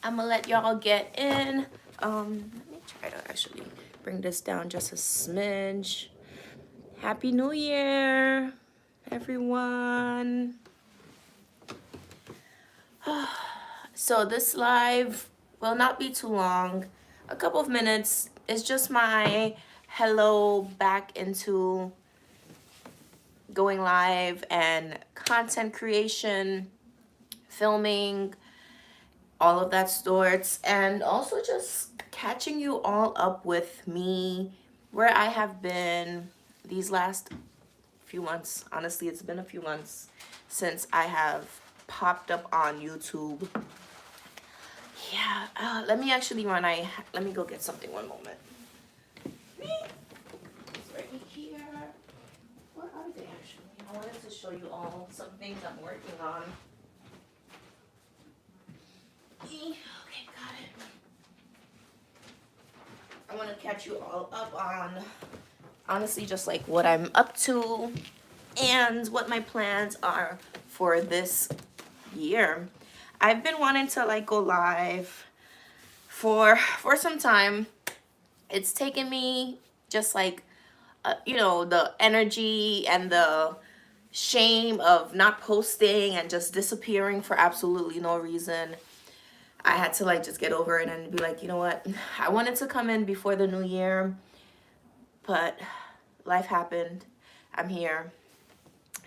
I'm gonna let y'all get in. Let me try to actually bring this down just a smidge. Happy New Year, everyone. So this live will not be too long. A couple of minutes. It's just my hello back into going live and content creation, filming, all of that sorts, and also just catching you all up with me, where I have been these last few months. Honestly, it's been a few months since I have popped up on YouTube. Yeah, let me actually let me go get something. One moment. It's right here. What are they actually? I wanted to show you all some things I'm working on. Okay, got it. I want to catch you all up on, honestly, just like what I'm up to and what my plans are for this year. I've been wanting to like go live for some time. It's taken me just like you know, the energy and the shame of not posting and just disappearing for absolutely no reason. I had to like just get over it and be like, you know what? I wanted to come in before the new year, but life happened. I'm here.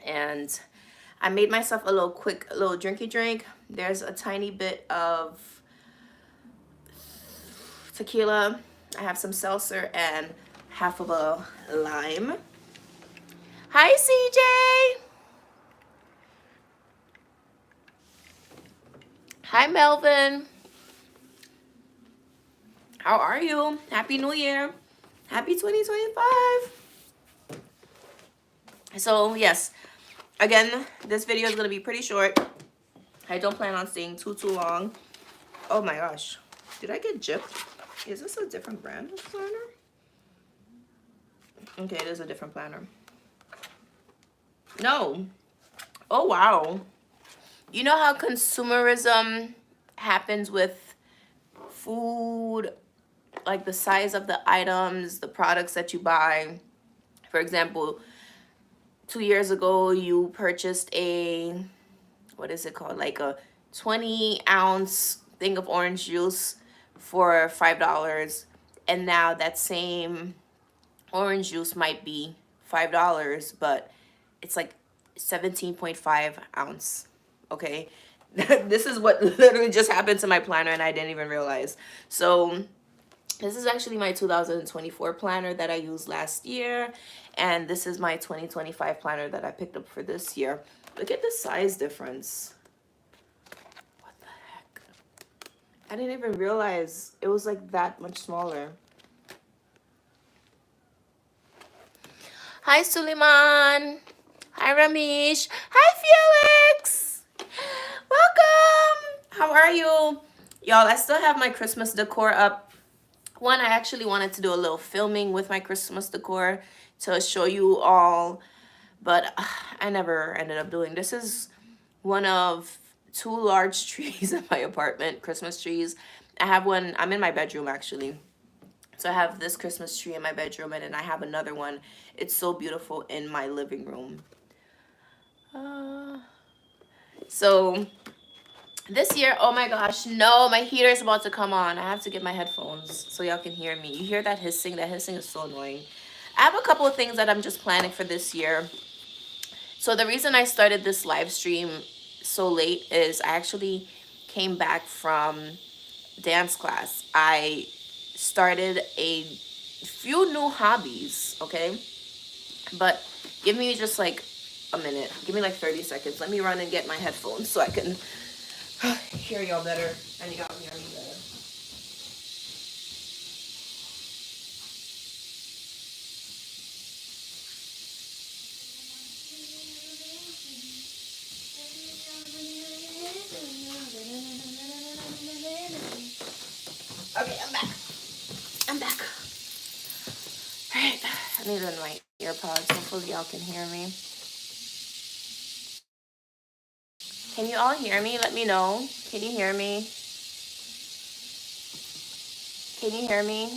And I made myself a little drinky drink. There's a tiny bit of tequila. I have some seltzer and half of a lime. Hi, CJ. Hi, Melvin. How are you? Happy New Year. Happy 2025. So, yes. Again, this video is going to be pretty short. I don't plan on staying too long. Oh my gosh. Did I get gypped? Is this a different brand of planner? Okay, it is a different planner. No. Oh, wow. You know how consumerism happens with food, like the size of the items, the products that you buy. For example, 2 years ago, you purchased a, what is it called? Like a 20-ounce thing of orange juice for $5. And now that same orange juice might be $5, but it's like 17.5 ounce. Okay. This is what literally just happened to my planner and I didn't even realize. So this is actually my 2024 planner that I used last year. And this is my 2025 planner that I picked up for this year. Look at the size difference. What the heck? I didn't even realize it was like that much smaller. Hi, Suleiman. Hi, Ramesh. Hi, Felix. Welcome. How are you? Y'all, I still have my Christmas decor up. One, I actually wanted to do a little filming with my Christmas decor to show you all, but I never ended up doing. This is one of 2 large trees in my apartment, Christmas trees. I have one, I'm in my bedroom actually. So I have this Christmas tree in my bedroom, and then I have another one. It's so beautiful in my living room. So this year, oh my gosh, no, my heater is about to come on. I have to get my headphones so y'all can hear me. You hear that hissing? That hissing is so annoying. I have a couple of things that I'm just planning for this year. So the reason I started this live stream so late is I actually came back from dance class. I started a few new hobbies, okay? But give me just like a minute. Give me like 30 seconds. Let me run and get my headphones so I can hear y'all better and y'all hear me better. Okay, I'm back. I'm back. All right, I need to in my earpods. Hopefully y'all can hear me. Can you all hear me? Let me know. Can you hear me? Can you hear me?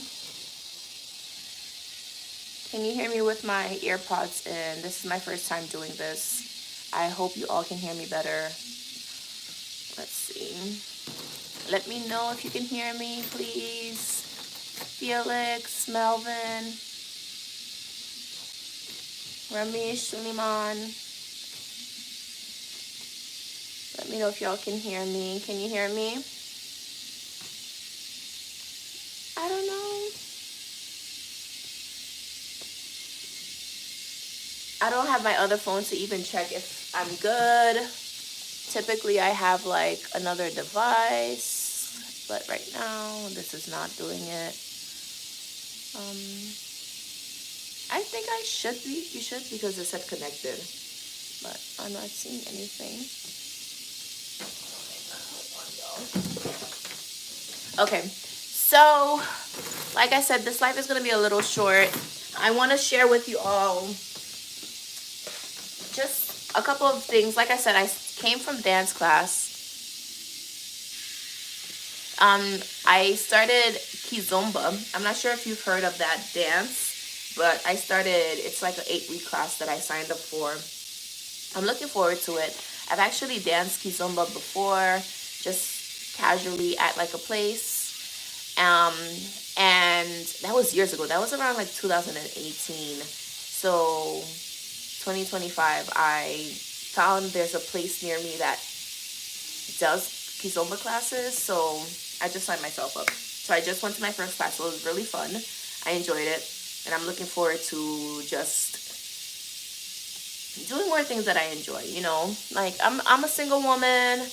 Can you hear me with my earpods in? This is my first time doing this. I hope you all can hear me better. Let's see. Let me know if you can hear me, please. Felix, Melvin, Ramesh, Suleiman. Let me know if y'all can hear me. Can you hear me? I don't know. I don't have my other phone to even check if I'm good. Typically, I have like another device, but right now, this is not doing it. I think I should be. You should, because it said connected, but I'm not seeing anything. Okay, so like I said, this live is going to be a little short. I want to share with you all just a couple of things. Like I said, I came from dance class. I started Kizomba. I'm not sure if you've heard of that dance, but I started, it's like an 8-week class that I signed up for. I'm looking forward to it. I've actually danced Kizomba before, just casually at like a place. And that was years ago. That was around like 2018. So 2025, I found there's a place near me that does Kizomba classes. So I just signed myself up. So I just went to my first class. So it was really fun. I enjoyed it. And I'm looking forward to just doing more things that I enjoy, you know. Like, I'm a single woman.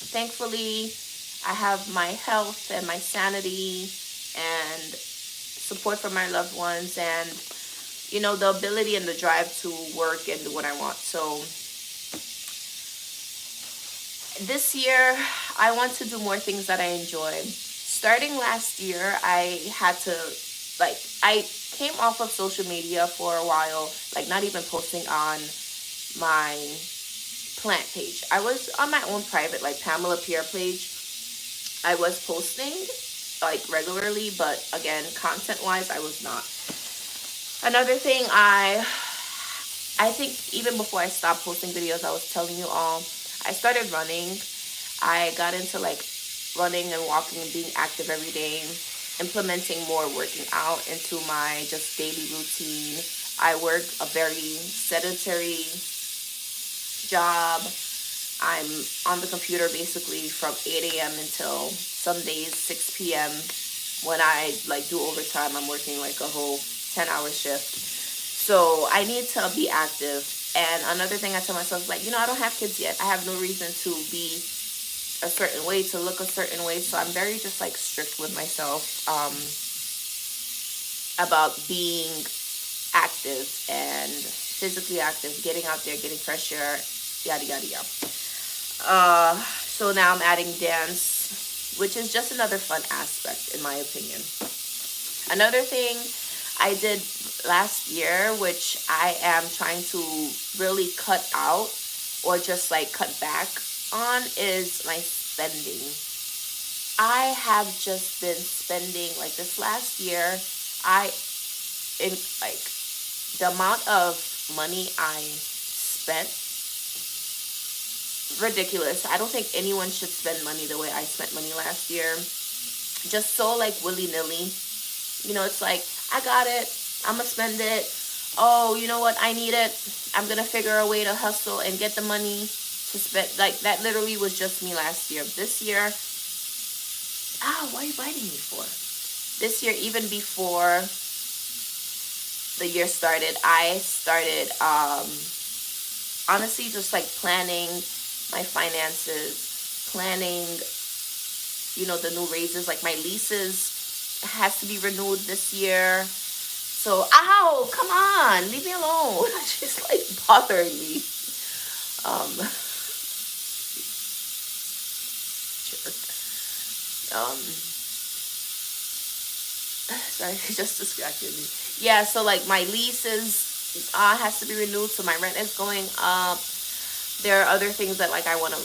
Thankfully, I have my health and my sanity and support from my loved ones, and, you know, the ability and the drive to work and do what I want. So this year, I want to do more things that I enjoy. Starting last year, I had to, like, I came off of social media for a while, like not even posting on my plant page. I was on my own private, like, Pamella Pierre page. I was posting like regularly, but again, content wise, I was not. Another thing, I think even before I stopped posting videos, I was telling you all, I started running. I got into like running and walking and being active every day, implementing more working out into my just daily routine. I work a very sedentary job. I'm on the computer basically from 8 a.m. until some days 6 p.m. When I like do overtime, I'm working like a whole 10-hour shift. So I need to be active. And another thing I tell myself is, like, you know, I don't have kids yet. I have no reason to be a certain way, to look a certain way. So I'm very just like strict with myself about being active and physically active, getting out there, getting fresh air, yada yada yada. So now I'm adding dance, which is just another fun aspect in my opinion. Another thing I did last year, which I am trying to really cut out or just like cut back on, is my spending. I have just been spending, like this last year, like the amount of money I spent, ridiculous. I don't think anyone should spend money the way I spent money last year. Just so like willy-nilly. You know, it's like, I got it, I'm gonna spend it. Oh, you know what, I need it, I'm gonna figure a way to hustle and get the money to spend. Like, that literally was just me last year. This year, why are you biting me for? This year, even before the year started, I started honestly just like planning my finances, planning, you know, the new raises. Like, my leases has to be renewed this year. So, ow, come on, leave me alone. She's like bothering me. Sorry, it just distracted me. Yeah, so like my leases has to be renewed, so my rent is going up. There are other things that like I want to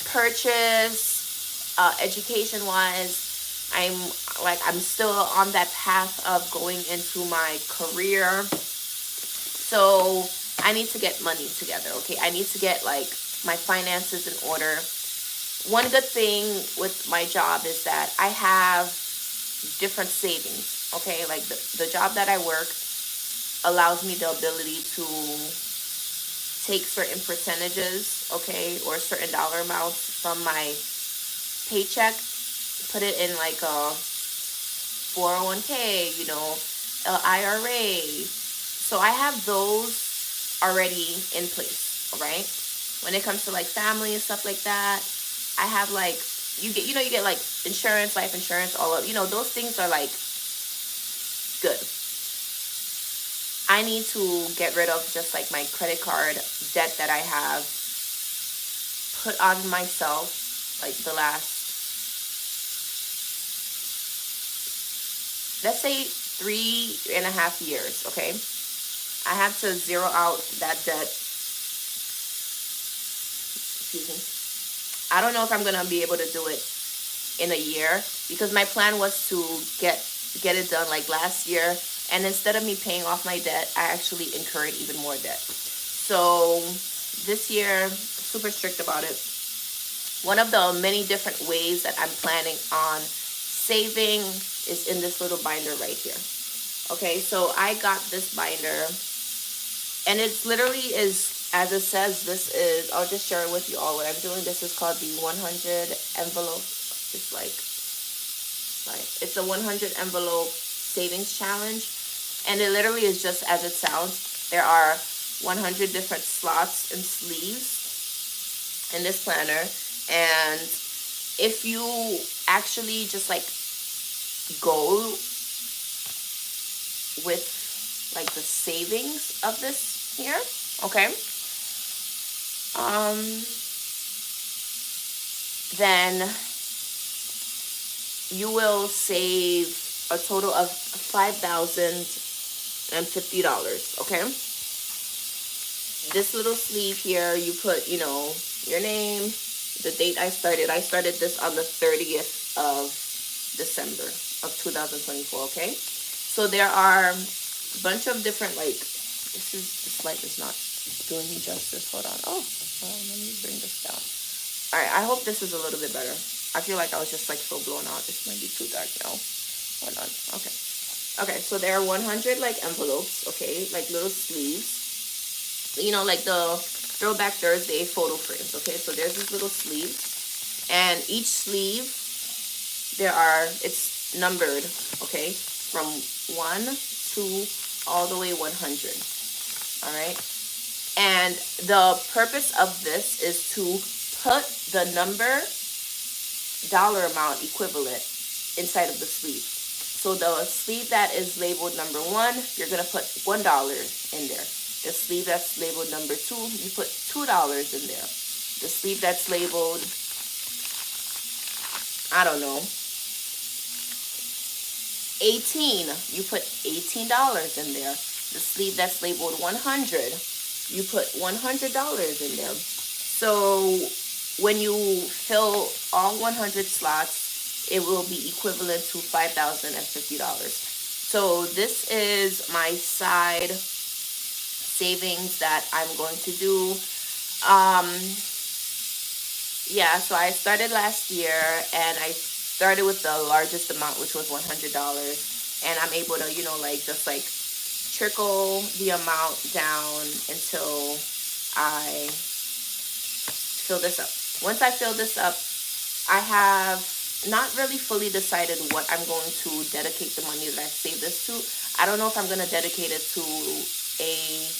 purchase. Education wise, I'm still on that path of going into my career. So I need to get money together, okay? I need to get like my finances in order. One good thing with my job is that I have different savings, okay? Like the job that I work allows me the ability to take certain percentages, okay, or certain dollar amounts from my paycheck, put it in like a 401k, a IRA. So I have those already in place, all right? When it comes to like family and stuff like that, I have like you get like insurance, life insurance, all of those things are like good. I need to get rid of just like my credit card debt that I have put on myself like the last, let's say 3.5 years, okay? I have to zero out that debt. Excuse me. I don't know if I'm gonna be able to do it in a year because my plan was to get it done like last year, and instead of me paying off my debt, I actually incurred even more debt. So this year, super strict about it. One of the many different ways that I'm planning on saving is in this little binder right here. Okay, so I got this binder, and it's literally is, as it says, this is, I'll just share it with you all what I'm doing. This is called the 100 envelope. It's it's a 100 envelope savings challenge. And it literally is just as it sounds. There are 100 different slots and sleeves in this planner. And if you actually just like go with like the savings of this here, okay, then you will save a total of $5,050, okay? This little sleeve here, you put, your name, the date I started. I started this on the 30th of December of 2024, okay? So there are a bunch of different, like, this light is not doing me justice. Hold on. Oh, well, let me bring this down. All right, I hope this is a little bit better. I feel like I was just like so blown out. This might be too dark now. Hold on. Okay, so there are 100 like envelopes, okay, like little sleeves. Like the Throwback Thursday photo frames, okay? So there's this little sleeve, and each sleeve it's numbered, okay, from 1 to all the way 100. All right, and the purpose of this is to put the dollar amount equivalent inside of the sleeve. So the sleeve that is labeled number 1, you're gonna put $1 in there. The sleeve that's labeled number 2, you put $2 in there. The sleeve that's labeled, I don't know, 18, you put $18 in there. The sleeve that's labeled 100, you put $100 in there. So when you fill all 100 slots, it will be equivalent to $5,050. So this is my side savings that I'm going to do. Yeah, so I started last year, and I started with the largest amount, which was $100, and I'm able to, just like trickle the amount down until I fill this up. Once I fill this up, I have not really fully decided what I'm going to dedicate the money that I save this to. I don't know if I'm going to dedicate it to a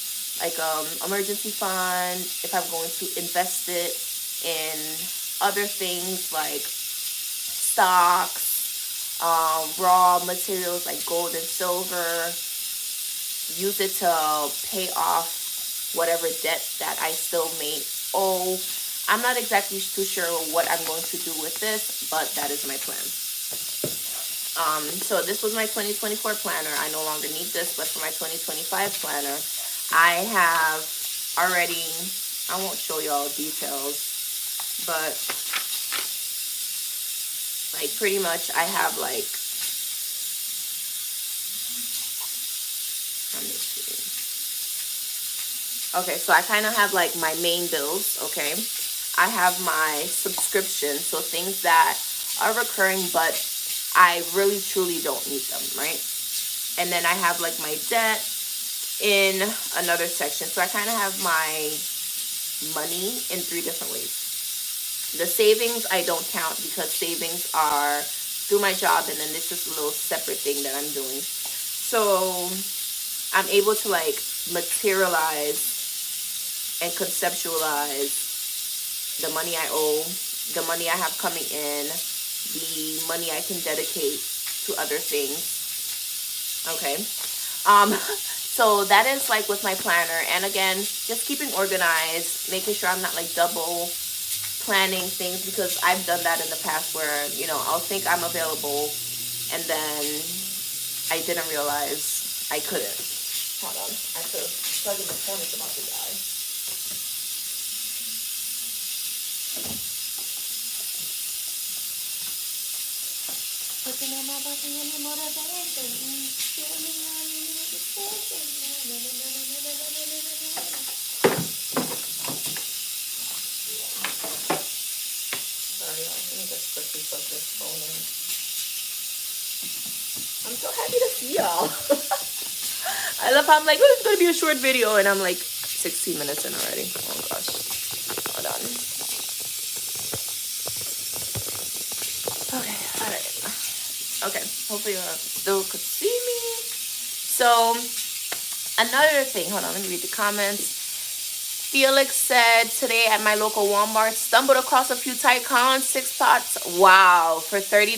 emergency fund, if I'm going to invest it in other things like stocks, raw materials like gold and silver, use it to pay off whatever debt that I still may owe. I'm not exactly too sure what I'm going to do with this, but that is my plan. So this was my 2024 planner. I no longer need this, but for my 2025 planner, I have already, I won't show y'all details, but Like pretty much I have like, let me see. Okay, so I kind of have like my main bills, okay? I have my subscription, so things that are recurring, but I really truly don't need them, right? And then I have like my debt in another section. So I kind of have my money in 3 different ways. The savings I don't count because savings are through my job, and then this is a little separate thing that I'm doing. So I'm able to like materialize and conceptualize the money I owe, the money I have coming in, the money I can dedicate to other things. Okay. So that is like with my planner. And again, just keeping organized, making sure I'm not like double planning things, because I've done that in the past where, you know, I'll think I'm available and then I didn't realize I couldn't. Hold on. I have to plug in the phone. It's about to die. Sorry, let me just quickly plug this phone in. I'm so happy to see y'all. I love how I'm like, oh, it's gonna be a short video, and I'm like 16 minutes in already. Oh gosh. Hold on. Okay, alright. Okay, hopefully you still could see me. So, another thing, hold on, let me read the comments. Felix said, today at my local Walmart, stumbled across a few tight cons, 6 pots. Wow, for $30.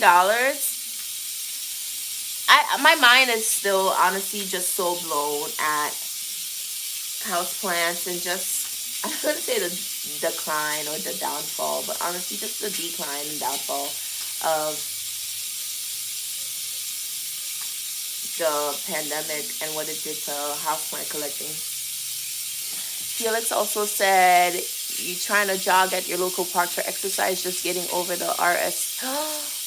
My mind is still honestly just so blown at houseplants and just, I wouldn't say the decline or the downfall, but honestly just the decline and downfall of the pandemic and what it did to houseplant collecting. Felix also said, you trying to jog at your local park for exercise, just getting over the RS.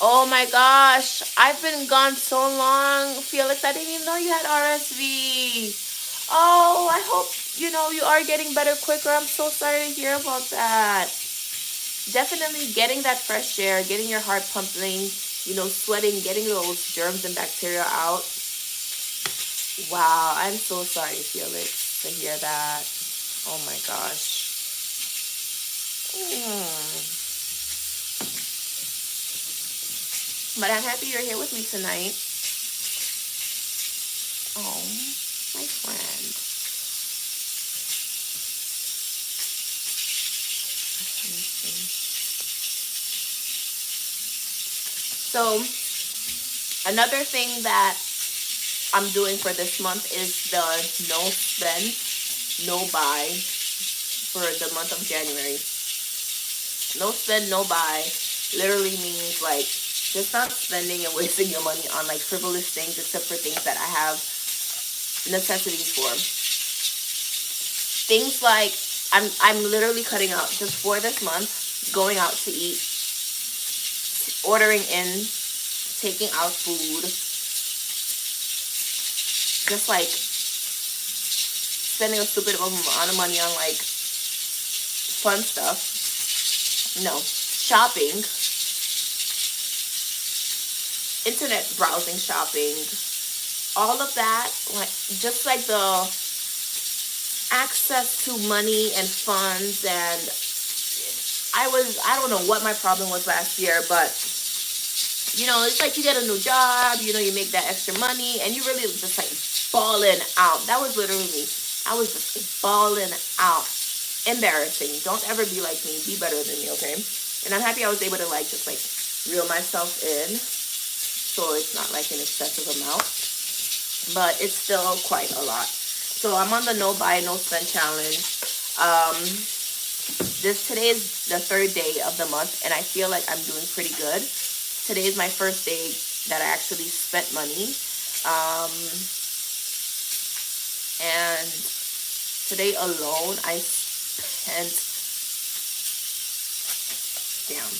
Oh my gosh, I've been gone so long, Felix. I didn't even know you had RSV. Oh, I hope, you know, you are getting better quicker. I'm so sorry to hear about that. Definitely getting that fresh air, getting your heart pumping, you know, sweating, getting those germs and bacteria out. Wow, I'm so sorry, Felix, to hear that. Oh my gosh. But I'm happy you're here with me tonight. Oh, my friend. So, another thing that I'm doing for this month is the no spend, no buy for the month of January. No spend, no buy literally means like just not spending and wasting your money on like frivolous things, except for things that I have necessities for. Things like I'm literally cutting out just for this month, going out to eat, ordering in, taking out food, just like spending a stupid amount of money on like fun stuff. No, shopping, internet browsing, shopping, all of that, like just like the access to money and funds. And I don't know what my problem was last year, but you know, it's like you get a new job, you know, you make that extra money and you really just like balling out. That was literally me. I was just like balling out. Embarrassing. Don't ever be like me. Be better than me, okay? And I'm happy I was able to like just like reel myself in, so it's not like an excessive amount, but it's still quite a lot. So I'm on the no buy, no spend challenge. Today is the 3rd day of the month, and I feel like I'm doing pretty good. Today is my first day that I actually spent money. And today alone, I spent, damn,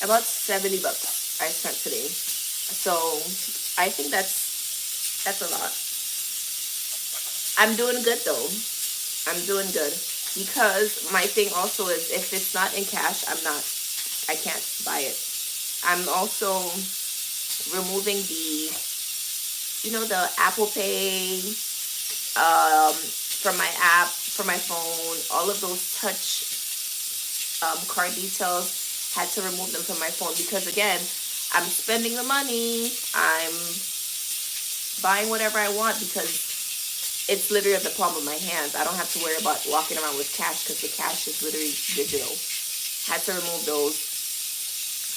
About 70 bucks I spent today. So I think that's a lot. I'm doing good though. I'm doing good because my thing also is if it's not in cash, I can't buy it. I'm also removing the Apple Pay from my app, from my phone, all of those touch card details, had to remove them from my phone because again, I'm spending the money. I'm buying whatever I want because it's literally at the palm of my hands. I don't have to worry about walking around with cash because the cash is literally digital. Had to remove those.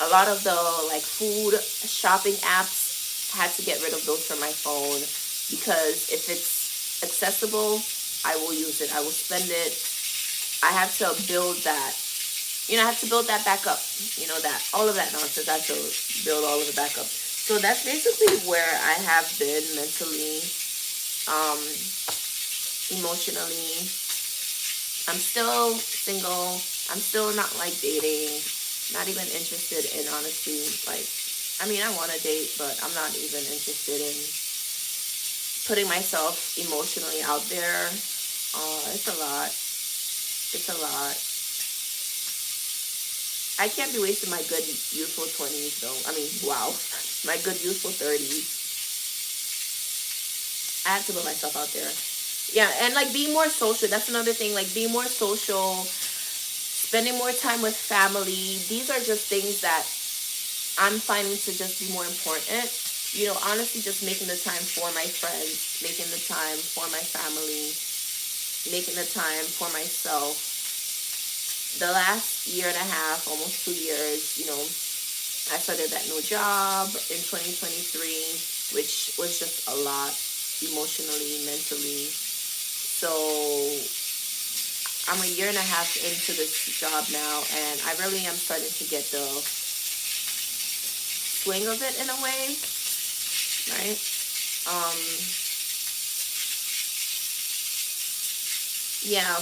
A lot of the like food shopping apps, had to get rid of those from my phone because if it's accessible, I will use it. I will spend it. I have to build that. I have to build that back up. That all of that nonsense. I have to build all of it back up. So that's basically where I have been mentally, um, emotionally. I'm still single. I'm still not like dating. Not even interested in honestly like. I mean, I want to date, but I'm not even interested in putting myself emotionally out there. It's a lot. It's a lot. I can't be wasting my good youthful 20s though. I mean, wow, my good youthful 30s. I have to put myself out there. Yeah, and like being more social. That's another thing. Like being more social, spending more time with family. These are just things that I'm finding to just be more important. Honestly, just making the time for my friends, making the time for my family, making the time for myself. The last year and a half, almost 2 years, I started that new job in 2023, which was just a lot emotionally, mentally. So I'm a year and a half into this job now, and I really am starting to get the swing of it in a way, right? Um, yeah,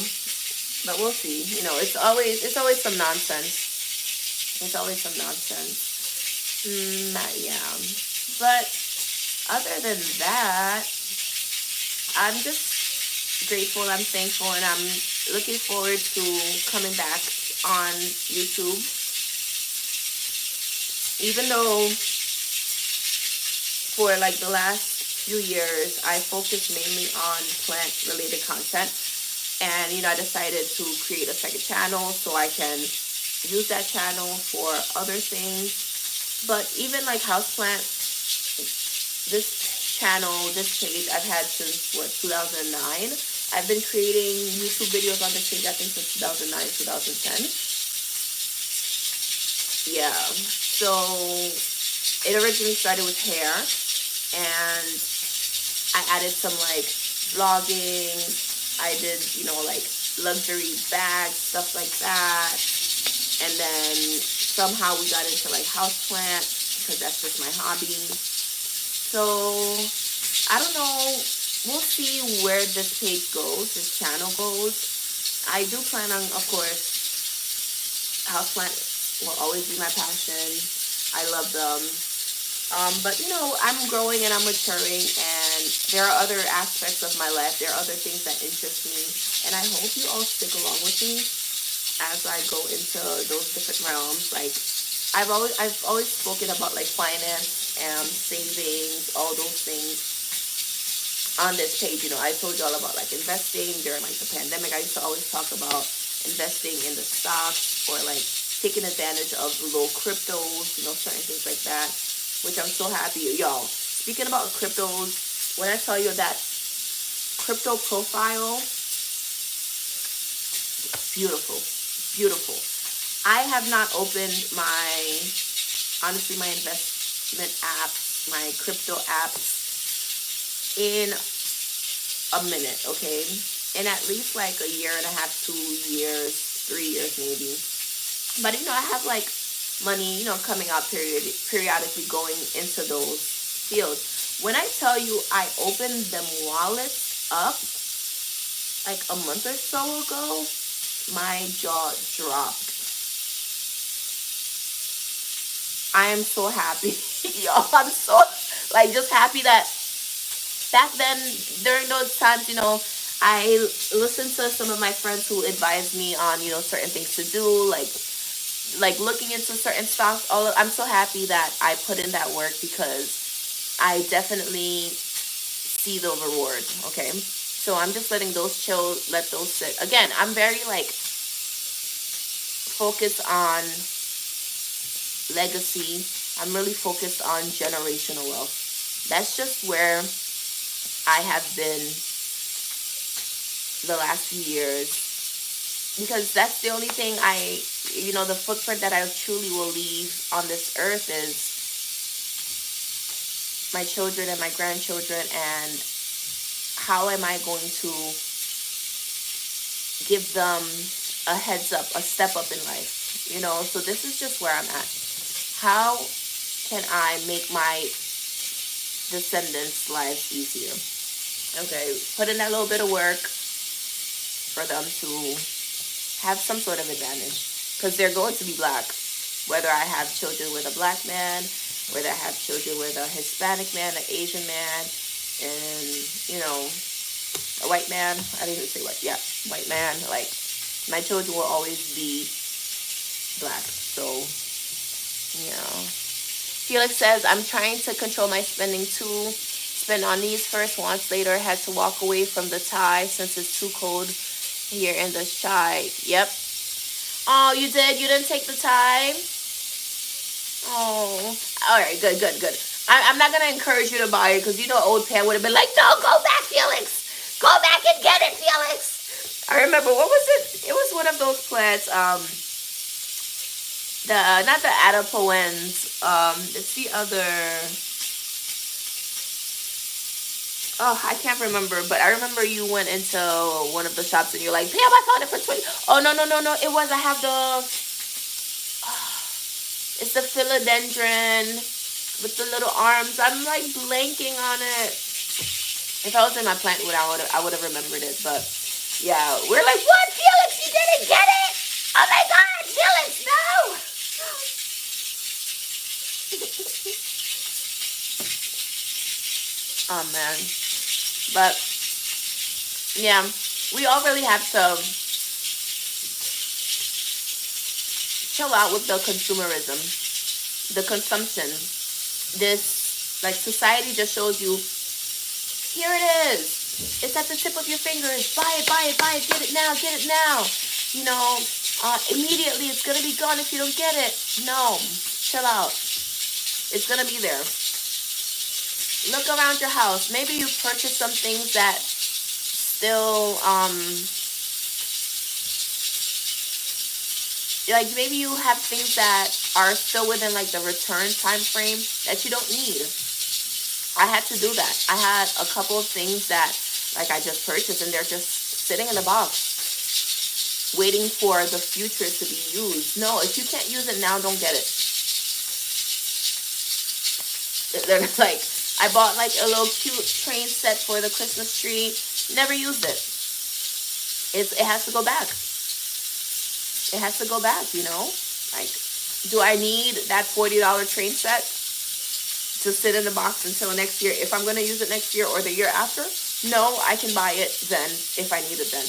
but we'll see. It's always some nonsense. It's always some nonsense. Yeah, but other than that, I'm just grateful. I'm thankful, and I'm looking forward to coming back on YouTube. Even though for like the last few years, I focused mainly on plant-related content, and I decided to create a second channel so I can use that channel for other things. But even like HauzPlant, this channel, this page, I've had since 2009. I've been creating YouTube videos on this page, I think, since 2009, 2010. Yeah. So it originally started with hair, and I added some like vlogging. I did, like luxury bags, stuff like that. And then somehow we got into like HauzPlant because that's just my hobby. So I don't know. We'll see where this page goes, this channel goes. I do plan on, of course, HauzPlant will always be my passion. I love them. But I'm growing and I'm maturing, and there are other aspects of my life. There are other things that interest me, and I hope you all stick along with me as I go into those different realms. Like I've always spoken about like finance and savings, all those things on this page. I told you all about like investing during like the pandemic. I used to always talk about investing in the stocks or like taking advantage of low cryptos, certain things like that, which I'm so happy. Y'all, speaking about cryptos, when I tell you that crypto profile, beautiful, beautiful. I have not opened honestly, my investment apps, my crypto apps in a minute, okay? In at least like a year and a half, 2 years, 3 years maybe. But I have like money, coming out periodically going into those fields. When I tell you I opened them wallets up like a month or so ago, my jaw dropped. I am so happy. Yo, I'm so like just happy that back then during those times, I listened to some of my friends who advised me on, certain things to do, like looking into certain stocks. I'm so happy that I put in that work because I definitely see the reward. Okay, so I'm just letting those chill, let those sit. Again, I'm very like focused on legacy. I'm really focused on generational wealth. That's just where I have been the last few years, because that's the only thing the footprint that I truly will leave on this earth is my children and my grandchildren, and how am I going to give them a heads up, a step up in life, so this is just where I'm at. How can I make my descendants' lives easier? Okay, put in that little bit of work for them to have some sort of advantage, because they're going to be black, whether I have children with a black man, whether I have children with a Hispanic man, an Asian man, and a white man. I didn't even say white. Yeah, white man. Like, my children will always be black. So Felix says, I'm trying to control my spending too. Spend on these first, once later had to walk away from the tie since it's too cold here in the shy. Yep. Oh, you did? You didn't take the time? Oh. All right, good. I'm not going to encourage you to buy it, because old Pam would have been like, no, go back, Felix. Go back and get it, Felix. I remember, what was it? It was one of those plants, not the Adipoens, it's the other, I can't remember, but I remember you went into one of the shops and you're like, Pam, I found it for 20. Oh, no, it was, I have it's the philodendron with the little arms. I'm like blanking on it. If I was in my plant wood, I would have remembered it, but yeah, we're like, what, Felix, you didn't get it? Oh my God, Felix, no! Oh man. But yeah, we all really have to chill out with the consumerism, the consumption. This, like, society just shows you, here it is. It's at the tip of your fingers. Buy it, get it now. Immediately it's going to be gone if you don't get it. No, chill out. It's going to be there. Look around your house. Maybe you purchased some things that still, like, maybe you have things that are still within, like, the return time frame that you don't need. I had to do that. I had a couple of things that, like, I just purchased, and they're just sitting in the box, waiting for the future to be used. No, if you can't use it now, don't get it. They're like, I bought, like, a little cute train set for the Christmas tree. Never used it. It has to go back. It has to go back, Like, do I need that $40 train set to sit in the box until next year if I'm going to use it next year or the year after? No, I can buy it then if I need it then.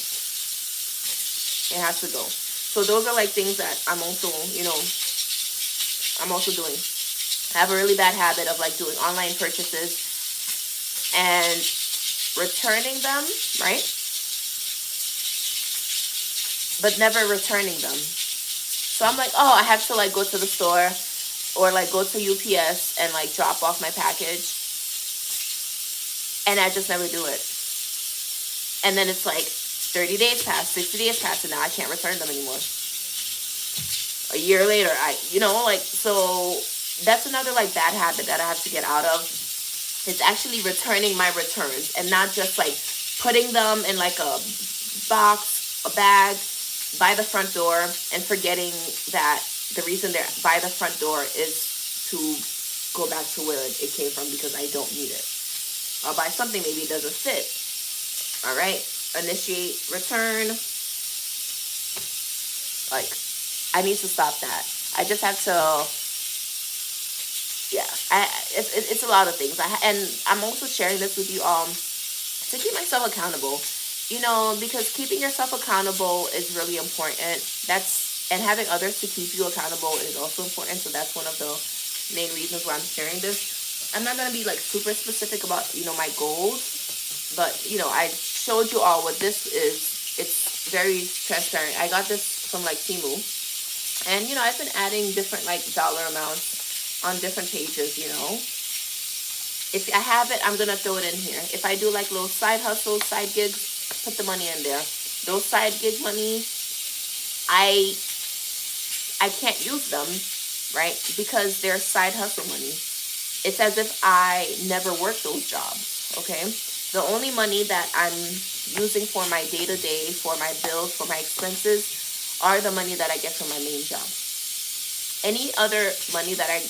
It has to go. So those are, like, things that I'm also doing. I have a really bad habit of, like, doing online purchases and returning them, right? But never returning them. So I'm like, oh, I have to, like, go to the store or, like, go to UPS and, like, drop off my package. And I just never do it. And then it's like 30 days pass, 60 days pass, and now I can't return them anymore. A year later, so that's another, like, bad habit that I have to get out of. It's actually returning my returns and not just, like, putting them in, like, a box, a bag, by the front door, and forgetting that the reason they're by the front door is to go back to where it came from because I don't need it. I'll buy something, maybe it doesn't fit. All right, initiate return. Like, I need to stop that. I just have to It's a lot of things. And I'm also sharing this with you all to keep myself accountable. You know, because keeping yourself accountable is really important. And having others to keep you accountable is also important. So that's one of the main reasons why I'm sharing this. I'm not gonna be like super specific about, you know, my goals, but you know, I showed you all what this is. It's very transparent. I got this from like Timu, and you know, I've been adding different like dollar amounts on different pages. You know, if I have it, I'm gonna throw it in here. If I do like little side hustles, side gigs, put the money in there. Those side gig money, I I can't use them, right? Because they're side hustle money. It's as if I never worked those jobs, okay? The only money that I'm using for my day-to-day, for my bills, for my expenses, are the money that I get from my main job. Any other money that I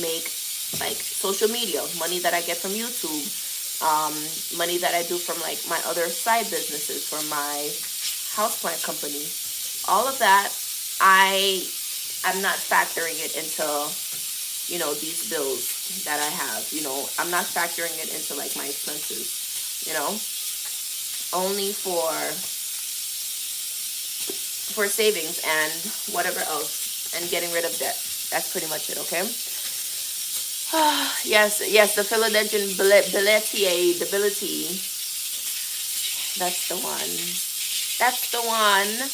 make, like social media, money that I get from YouTube, money that I do from like my other side businesses, from my HauzPlant company, all of that, I'm not factoring it into, you know, these bills that I have. You know, I'm not factoring it into like my expenses, you know, only for savings and whatever else, and getting rid of debt. That's pretty much it, okay? Yes, the Philadelphian debility. That's the one. That's the one.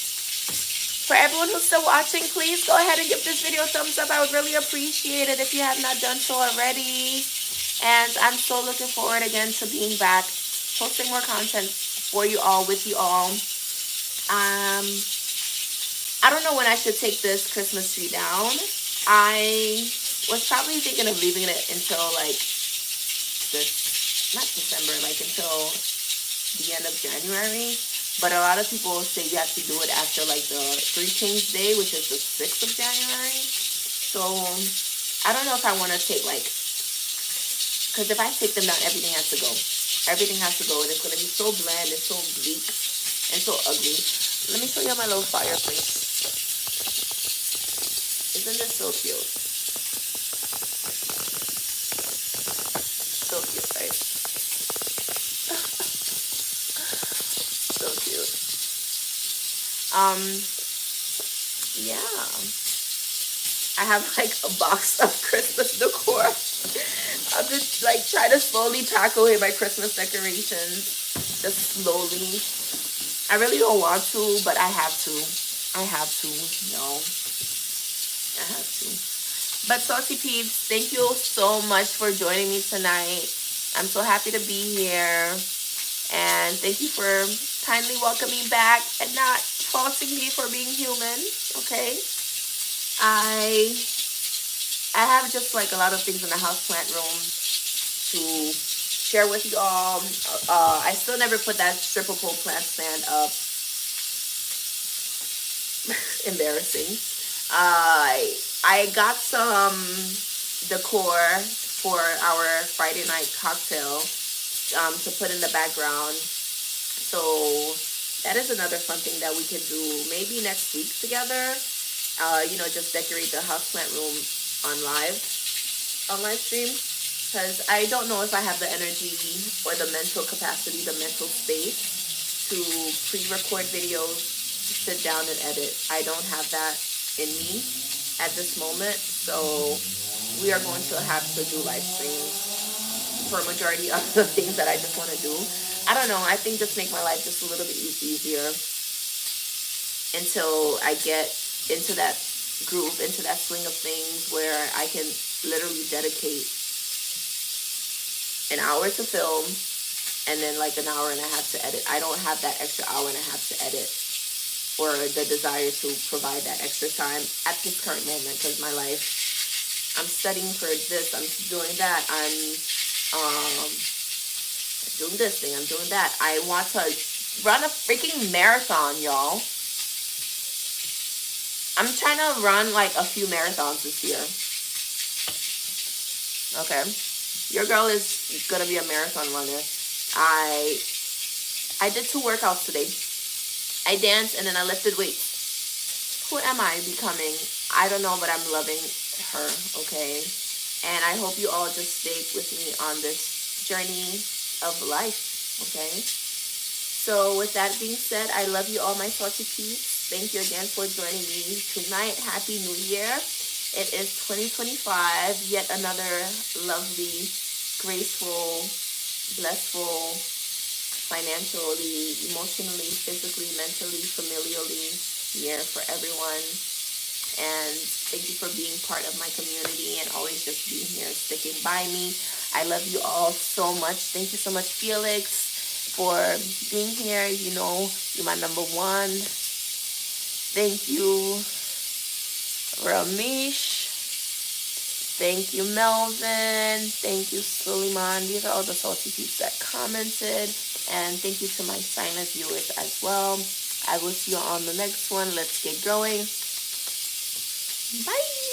For everyone who's still watching, please go ahead and give this video a thumbs up. I would really appreciate it if you have not done so already. And I'm so looking forward again to being back, posting more content for you all, with you all. I don't know when I should take this Christmas tree down. I was probably thinking of leaving it until like not December, like until the end of January. But a lot of people say you have to do it after like the Three Kings Day, which is the 6th of January. So I don't know if I want to take like, because if I take them down, everything has to go. Everything has to go, and it's going to be so bland and so bleak and so ugly. Let me show you my little fireplace. Isn't this so cute? So cute, right? So cute. Yeah. I have like a box of Christmas decor. I'm just like trying to slowly pack away my Christmas decorations. Just slowly. I really don't want to, but I have to. I have to, y'all. I have to. But Salty Peeps, thank you so much for joining me tonight. I'm so happy to be here. And thank you for kindly welcoming back and not faulting me for being human, okay? I have just like a lot of things in the HauzPlant room to share with you all. I still never put that stripper pole plant stand up. Embarrassing. I got some decor for our Friday night cocktail to put in the background. So that is another fun thing that we can do maybe next week together. You know, just decorate the HauzPlant room on live stream, because I don't know if I have the energy or the mental capacity, the mental space to pre-record videos, sit down and edit. I don't have that in me at this moment, so we are going to have to do live streams for a majority of the things that I just want to do. I don't know, I think just make my life just a little bit easier until I get into that groove, into that swing of things where I can literally dedicate an hour to film and then like an hour and a half to edit. I don't have that extra hour and a half to edit or the desire to provide that extra time at this current moment, because my life, I'm studying for this, I'm doing that, I'm doing this thing, I'm doing that. I want to run a freaking marathon, y'all. I'm trying to run like a few marathons this year. Okay. Your girl is gonna be a marathon runner. I did 2 workouts today. I danced and then I lifted weights. Who am I becoming? I don't know, but I'm loving her, okay? And I hope you all just stay with me on this journey of life, okay? So with that being said, I love you all, my salty peeps. Thank you again for joining me tonight. Happy New Year. It is 2025, yet another lovely, graceful, blissful, financially, emotionally, physically, mentally, familially year for everyone. And thank you for being part of my community and always just being here, sticking by me. I love you all so much. Thank you so much, Felix, for being here. You know, you're my number one. Thank you, Ramesh. Thank you, Melvin. Thank you, Suleiman. These are all the salty peeps that commented. And thank you to my silent viewers as well. I will see you on the next one. Let's get going. Bye.